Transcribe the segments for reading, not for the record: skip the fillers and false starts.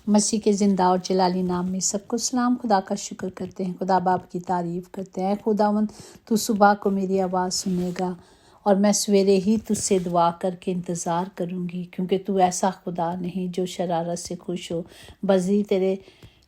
मसीह के ज़िंदा और जलाली नाम में सबको सलाम। खुदा का शुक्र करते हैं, खुदा बाप की तारीफ़ करते हैं। खुदावंद तू सुबह को मेरी आवाज़ सुनेगा और मैं सवेरे ही तुझसे दुआ करके इंतज़ार करूँगी, क्योंकि तू ऐसा खुदा नहीं जो शरारत से खुश हो।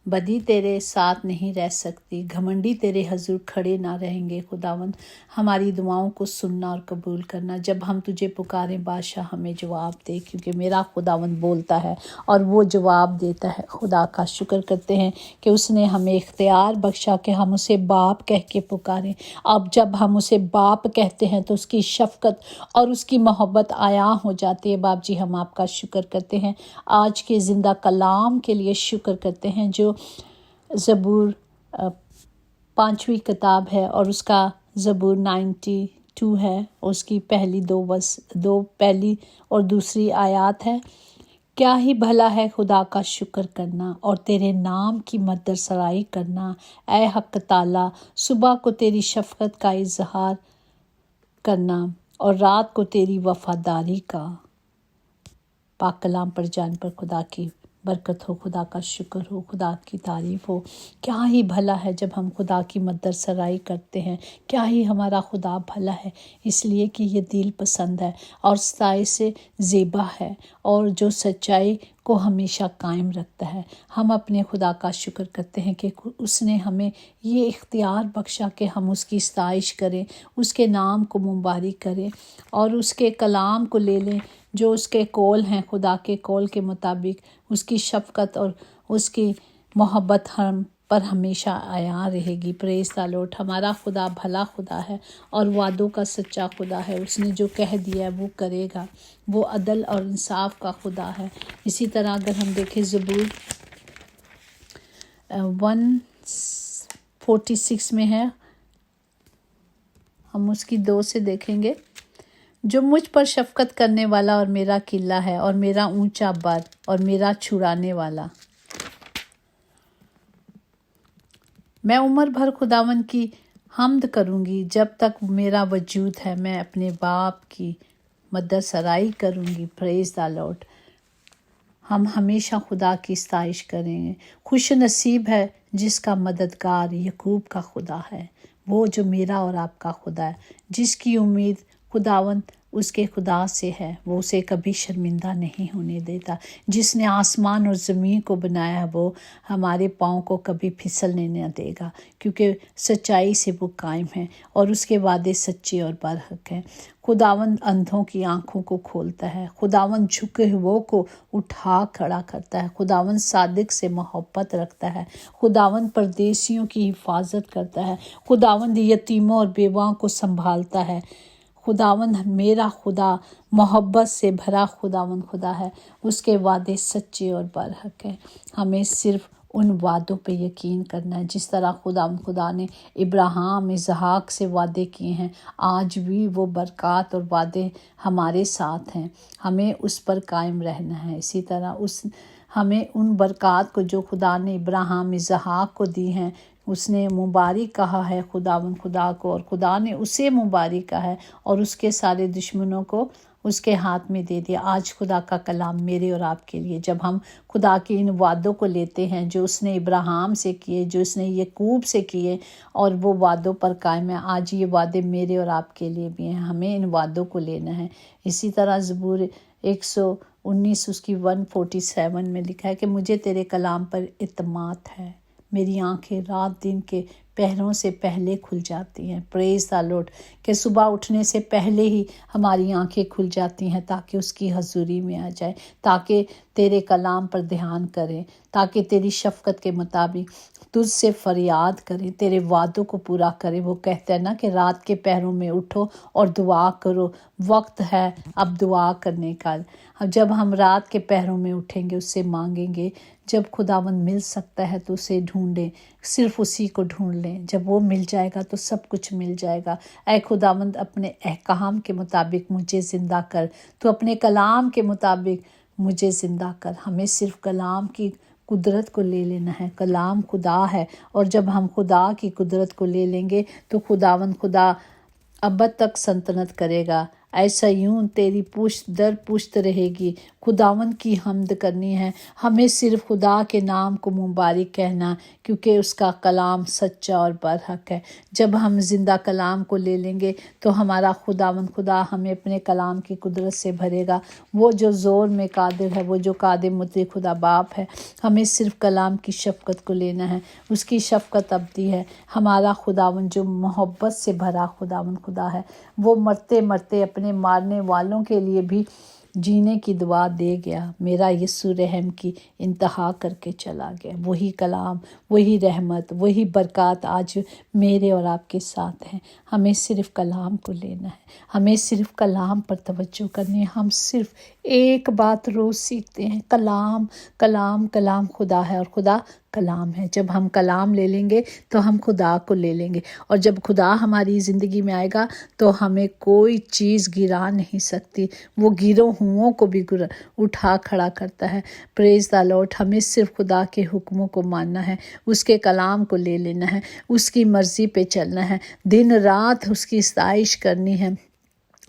बदी तेरे साथ नहीं रह सकती, घमंडी तेरे हजूर खड़े ना रहेंगे। खुदावंद हमारी दुआओं को सुनना और कबूल करना। जब हम तुझे पुकारें बादशाह हमें जवाब दे, क्योंकि मेरा खुदावंद बोलता है और वो जवाब देता है। खुदा का शुक्र करते हैं कि उसने हमें इख्तियार बख्शा कि हम उसे बाप कह के पुकारें। अब जब हम उसे बाप कहते हैं तो उसकी शफ़क़त और उसकी मोहब्बत आया हो जाती है। बाप जी, हम आपका शुक्र करते हैं आज के ज़िंदा कलाम के लिए शुक्र करते हैं, जो ज़बूर 5वीं किताब है और उसका ज़बूर 92 है। उसकी पहली पहली और दूसरी आयत है। क्या ही भला है खुदा का शुक्र करना और तेरे नाम की मदद सराई करना। ऐ हक ताला, सुबह को तेरी शफ़क़त का इजहार करना और रात को तेरी वफ़ादारी का। पाक कलाम पर जान पर खुदा की बरकत हो, खुदा का शुक्र हो, खुदा की तारीफ़ हो। क्या ही भला है जब हम खुदा की मदद सराई करते हैं। क्या ही हमारा खुदा भला है, इसलिए कि ये दिल पसंद है और सताई से ज़ेबा है और जो सच्चाई को हमेशा कायम रखता है। हम अपने खुदा का शुक्र करते हैं कि उसने हमें ये इख्तियार बख्शा कि हम उसकी सताइश करें, उसके नाम को मुबारक करें और उसके कलाम को ले लें जो उसके कौल हैं। खुदा के कौल के मुताबिक उसकी शफ़क़त और उसकी मोहब्बत हम पर हमेशा आया रहेगी। Praise the Lord. हमारा खुदा भला खुदा है और वादों का सच्चा खुदा है। उसने जो कह दिया है वो करेगा। वो अदल और इंसाफ का खुदा है। इसी तरह अगर हम देखें ज़बूर 146 में है, हम उसकी 2 से देखेंगे। जो मुझ पर शफ़क़त करने वाला और मेरा किला है और मेरा ऊंचा बर और मेरा छुड़ाने वाला। मैं उम्र भर खुदावन की हम्द करूँगी, जब तक मेरा वजूद है मैं अपने बाप की मदद सराई करूँगी। Praise the Lord. हम हमेशा खुदा की सताइश करेंगे। खुश नसीब है जिसका मददगार यकूब का खुदा है, वो जो मेरा और आपका खुदा है, जिसकी उम्मीद खुदावंद उसके खुदा से है। वो उसे कभी शर्मिंदा नहीं होने देता। जिसने आसमान और ज़मीन को बनाया, वो हमारे पाँव को कभी फिसलने न देगा, क्योंकि सच्चाई से वो कायम है और उसके वादे सच्चे और बरहक हैं। खुदावंद अंधों की आँखों को खोलता है। खुदावंद झुके हुओं को उठा खड़ा करता है। खुदावंद सादिक से मोहब्बत रखता है। खुदावंद परदेशियों की हिफाजत करता है। खुदावंद यतीमों और बेवाओं को संभालता है। खुदावंद मेरा खुदा मोहब्बत से भरा खुदावंद खुदा है। उसके वादे सच्चे और बरहक हैं। हमें सिर्फ उन वादों पे यकीन करना है। जिस तरह खुदा ने इब्राहिम इसहाक से वादे किए हैं, आज भी वो बरक़ात और वादे हमारे साथ हैं। हमें उस पर कायम रहना है। इसी तरह हमें उन बरक़ात को जो खुदा ने इब्राहिम इसहाक को दी हैं, उसने मुबारक कहा है खुदा को, और खुदा ने उसे मुबारक कहा है और उसके सारे दुश्मनों को उसके हाथ में दे दिया। आज खुदा का कलाम मेरे और आपके लिए, जब हम खुदा के इन वादों को लेते हैं जो उसने इब्राहिम से किए, जो उसने यकूब से किए, और वो वादों पर कायम है, आज ये वादे मेरे और आपके लिए भी हैं। हमें इन वादों को लेना है। इसी तरह ज़बूर 119 उसकी 147 में लिखा है कि मुझे तेरे कलाम पर इत्मीनान है। मेरी आंखें रात दिन के पहरों से पहले खुल जाती हैं। Praise the Lord. कि सुबह उठने से पहले ही हमारी आंखें खुल जाती हैं ताकि उसकी हजूरी में आ जाए, ताकि तेरे कलाम पर ध्यान करें, ताकि तेरी शफ़क़त के मुताबिक तुझसे फरियाद करें, तेरे वादों को पूरा करें। वो कहते हैं ना कि रात के पहरों में उठो और दुआ करो। वक्त है अब दुआ करने का। जब हम रात के पहरों में उठेंगे, उससे मांगेंगे, जब खुदावंद मिल सकता है तो उसे ढूंढें, सिर्फ उसी को ढूंढ लें। जब वो मिल जाएगा तो सब कुछ मिल जाएगा। ऐ खुदावंद, अपने अहकाम के मुताबिक मुझे ज़िंदा कर। तो अपने कलाम के मुताबिक मुझे ज़िंदा कर। हमें सिर्फ कलाम की कुदरत को ले लेना है। कलाम खुदा है और जब हम खुदा की कुदरत को ले लेंगे तो खुदा अब तक सल्तनत करेगा, ऐसा यूं तेरी पुश्त दर पुश्त रहेगी। खुदावन की हम्द करनी है, हमें सिर्फ खुदा के नाम को मुबारक कहना, क्योंकि उसका कलाम सच्चा और बरहक है। जब हम जिंदा कलाम को ले लेंगे तो हमारा खुदा हमें अपने कलाम की कुदरत से भरेगा। वो जो ज़ोर में कादिर है, वो जो कादिर मुतलक खुदा बाप है। हमें सिर्फ कलाम की शफ़क़त को लेना है, उसकी शफ़क़त अबदी है। हमारा खुदावन जो मोहब्बत से भरा खुदावन खुदा है, वो मरते मरते अपने मारने वालों के लिए भी जीने की दुआ दे गया। मेरा यीशु रहम की इंतहा करके चला गया। वही कलाम, वही रहमत, वही बरक़ात आज मेरे और आपके साथ हैं। हमें सिर्फ कलाम को लेना है, हमें सिर्फ कलाम पर तवज्जो करनी है। हम सिर्फ एक बात रोज़ सीखते हैं, कलाम कलाम कलाम खुदा है और खुदा कलाम है। जब हम कलाम ले लेंगे तो हम खुदा को ले लेंगे, और जब खुदा हमारी ज़िंदगी में आएगा तो हमें कोई चीज़ गिरा नहीं सकती। वो गिरों हुओं को भी उठा खड़ा करता है। Praise the Lord. हमें सिर्फ खुदा के हुक्मों को मानना है, उसके कलाम को ले लेना है, उसकी मर्ज़ी पे चलना है, दिन रात उसकी सताइश करनी है।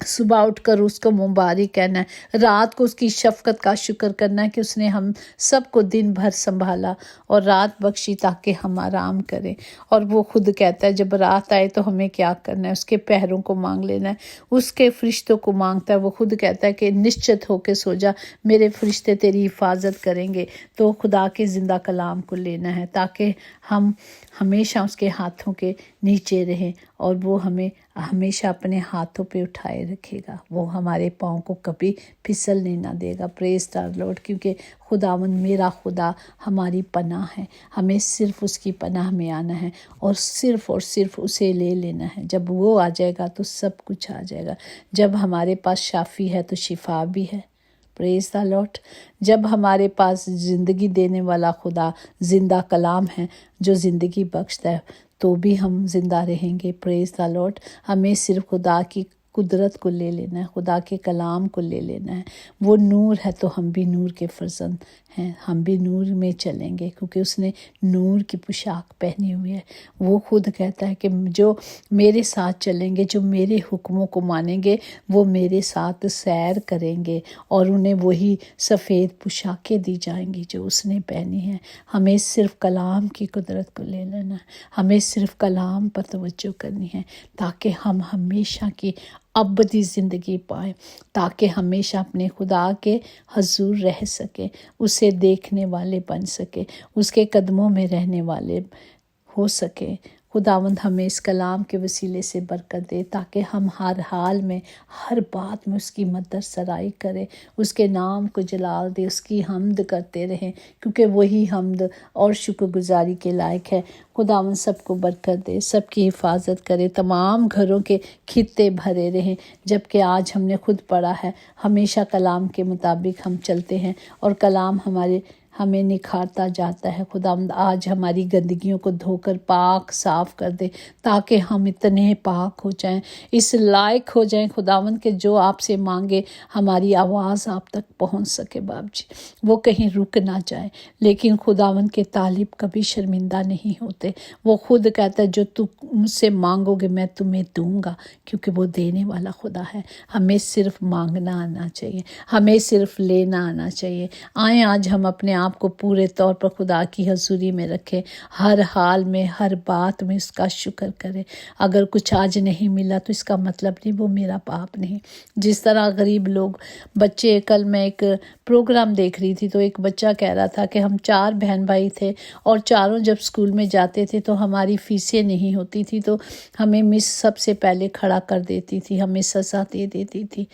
सुबह उठकर उसको मुबारक कहना है, रात को उसकी शफ़क़त का शुक्र करना है कि उसने हम सबको दिन भर संभाला और रात बख्शी ताकि हम आराम करें। और वो खुद कहता है जब रात आए तो हमें क्या करना है, उसके पैरों को मांग लेना है, उसके फरिश्तों को मांगता है। वो खुद कहता है कि निश्चित होकर सो जा, मेरे फरिश्ते तेरी हिफाजत करेंगे। तो खुदा के ज़िंदा कलाम को लेना है ताकि हम हमेशा उसके हाथों के नीचे रहें, और वो हमें हमेशा अपने हाथों पे उठाए रखेगा। वो हमारे पाँव को कभी फिसलने ना देगा। Praise the Lord. क्योंकि खुदावन मेरा खुदा हमारी पनाह है। हमें सिर्फ उसकी पनाह में आना है और सिर्फ उसे ले लेना है। जब वो आ जाएगा तो सब कुछ आ जाएगा। जब हमारे पास शाफ़ी है तो शिफा भी है। Praise the Lord. जब हमारे पास ज़िंदगी देने वाला खुदा ज़िंदा कलाम है जो ज़िंदगी बख्शता है, तो भी हम ज़िंदा रहेंगे। Praise the Lord. हमें सिर्फ खुदा की कुदरत को ले लेना है, खुदा के कलाम को ले लेना है। वो नूर है तो हम भी नूर के फर्जंद हैं, हम भी नूर में चलेंगे क्योंकि उसने नूर की पोशाक पहनी हुई है। वो खुद कहता है कि जो मेरे साथ चलेंगे, जो मेरे हुक्मों को मानेंगे, वो मेरे साथ सैर करेंगे और उन्हें वही सफ़ेद पोशाकें दी जाएंगी जो उसने पहनी हैं। हमें सिर्फ कलाम की कुदरत को ले लेना है, हमें सिर्फ कलाम पर तवज्जो करनी है ताकि हम हमेशा की अबदी ज़िंदगी पाएँ, ताकि हमेशा अपने खुदा के हजूर रह सके, उसे देखने वाले बन सके, उसके कदमों में रहने वाले हो सके। खुदावंद हमें इस कलाम के वसीले से बरकत दे ताकि हम हर हाल में, हर बात में उसकी मदद सराई करें, उसके नाम को जलाल दे, उसकी हम्द करते रहें, क्योंकि वही हम्द और शुक्रगुजारी के लायक है। खुदावंद सबको बरकत दे, सबकी हिफाजत करे, तमाम घरों के खित्ते भरे रहें। जबकि आज हमने खुद पढ़ा है, हमेशा कलाम के मुताबिक हम चलते हैं और कलाम हमें निखारता जाता है। खुदावंद आज हमारी गंदगियों को धोकर पाक साफ़ कर दे ताकि हम इतने पाक हो जाएं, इस लायक हो जाएं खुदावंद के जो आपसे मांगे हमारी आवाज़ आप तक पहुंच सके। बाप जी, वो कहीं रुक ना जाए, लेकिन खुदावंद के तालिब कभी शर्मिंदा नहीं होते। वो खुद कहता है जो तुम मुझसे मांगोगे मैं तुम्हें दूंगा, क्योंकि वो देने वाला खुदा है। हमें सिर्फ मांगना आना चाहिए, हमें सिर्फ लेना आना चाहिए। आए आज हम अपने आप को पूरे तौर पर खुदा की हजूरी में रखें, हर हाल में, हर बात में उसका शुक्र करें। अगर कुछ आज नहीं मिला तो इसका मतलब नहीं वो मेरा पाप नहीं। जिस तरह गरीब लोग बच्चे, कल मैं एक प्रोग्राम देख रही थी तो एक बच्चा कह रहा था कि हम 4 बहन भाई थे और चारों जब स्कूल में जाते थे तो हमारी फीसें नहीं होती थी तो हमें मिस सबसे पहले खड़ा कर देती थी, हमें सज़ा दे देती थी,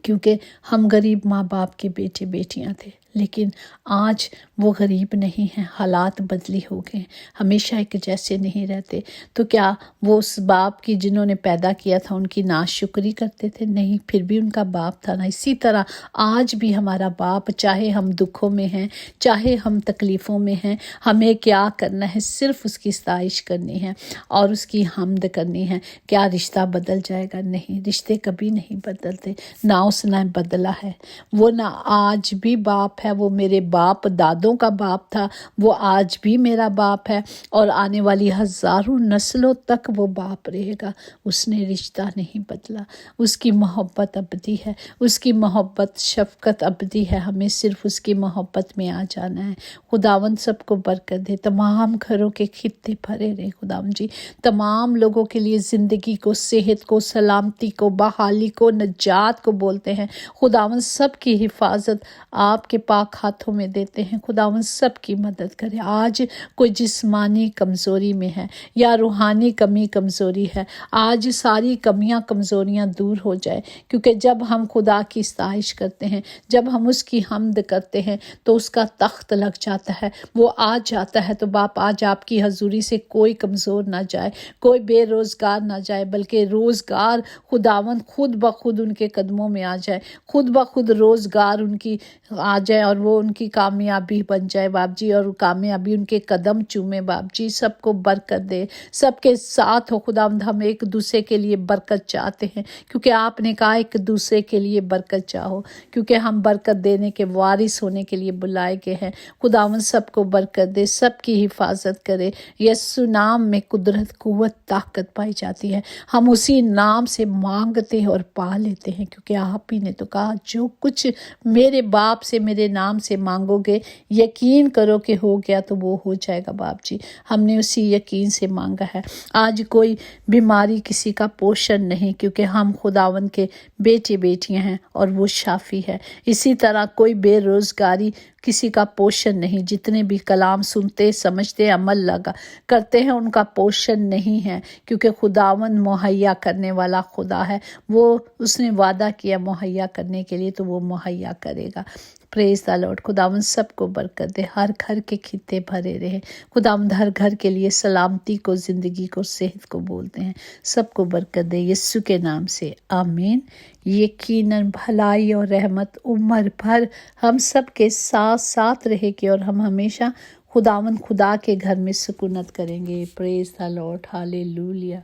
क्योंकि हम गरीब माँ बाप के बेटे बेटियाँ थे। लेकिन आज वो गरीब नहीं हैं, हालात बदली हो गए, हमेशा एक जैसे नहीं रहते। तो क्या वो उस बाप की जिन्होंने पैदा किया था उनकी नाशुक्री करते थे? नहीं, फिर भी उनका बाप था ना। इसी तरह आज भी हमारा बाप, चाहे हम दुखों में हैं, चाहे हम तकलीफ़ों में हैं, हमें क्या करना है? सिर्फ उसकी सताइश करनी है और उसकी हम्द करनी है। क्या रिश्ता बदल जाएगा? नहीं, रिश्ते कभी नहीं बदलते, ना उसने बदला है। वो ना आज भी बाप है, वो मेरे बाप दादों नस्लों का बाप था वो आज भी मेरा बाप है और आने वाली हज़ारों नस्लों तक वो बाप रहेगा। उसने रिश्ता नहीं बदला, उसकी मोहब्बत अबदी है, उसकी मोहब्बत शफ़क़त अबदी है। हमें सिर्फ उसकी मोहब्बत में आ जाना है। खुदावंद सबको बरकत दे, तमाम घरों के खित्ते भरे रहे खुदावंद जी, तमाम लोगों के लिए ज़िंदगी को, सेहत को, सलामती को, बहाली को, नजात को बोलते हैं। खुदावंद सबकी हिफाजत आपके पाक हाथों में देते हैं। खुदावंद सबकी मदद करे। आज कोई जिस्मानी कमज़ोरी में है या रूहानी कमी कमज़ोरी है, आज सारी कमियां कमज़ोरियां दूर हो जाए, क्योंकि जब हम खुदा की सताइश करते हैं, जब हम उसकी हम्द करते हैं तो उसका तख्त लग जाता है, वो आ जाता है। तो बाप आज आपकी हजूरी से कोई कमज़ोर ना जाए, कोई बेरोज़गार ना जाए, बल्कि रोज़गार खुदावंद खुद ब खुद उनके कदमों में आ जाए, खुद ब खुद रोज़गार उनकी आ जाए और वो उनकी कामयाबी बन जाए बाप जी, और कामयाबी उनके कदम चूमे बाप जी। सबको बरकत दे, सबके साथ हो खुदावंद। हम एक दूसरे के लिए बरकत चाहते हैं, क्योंकि आपने कहा एक दूसरे के लिए बरकत चाहो, क्योंकि हम बरकत देने के वारिस होने के लिए बुलाए गए हैं। खुदावंद सबको बरकत दे, सबकी हिफाजत करे। यीशु नाम में कुदरत, कुव्वत, ताकत पाई जाती है। हम उसी नाम से मांगते हैं और पा लेते हैं, क्योंकि आप ही ने तो कहा जो कुछ मेरे बाप से मेरे नाम से मांगोगे यकीन करो कि हो गया तो वो हो जाएगा बाप जी। हमने उसी यकीन से मांगा है। आज कोई बीमारी किसी का पोषण नहीं, क्योंकि हम खुदावन के बेटे बेटियां हैं और वो शाफी है। इसी तरह कोई बेरोज़गारी किसी का पोषण नहीं। जितने भी कलाम सुनते, समझते, अमल लगा करते हैं, उनका पोषण नहीं है, क्योंकि खुदावन मुहैया करने वाला खुदा है। वो उसने वादा किया मुहैया करने के लिए, तो वो मुहैया करेगा। Praise the Lord. खुदावंद सबको बरकत दे, हर घर के खित्ते भरे रहे। खुदावंद हर घर के लिए सलामती को, ज़िंदगी को, सेहत को बोलते हैं। सबको बरकत दे यीशु के नाम से, आमीन। यकीनन भलाई और रहमत उम्र भर हम सब के साथ साथ रहेगी और हम हमेशा खुदावंद खुदा के घर में सुकूनत करेंगे। Praise the Lord. Hallelujah,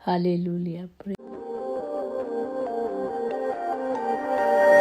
hallelujah.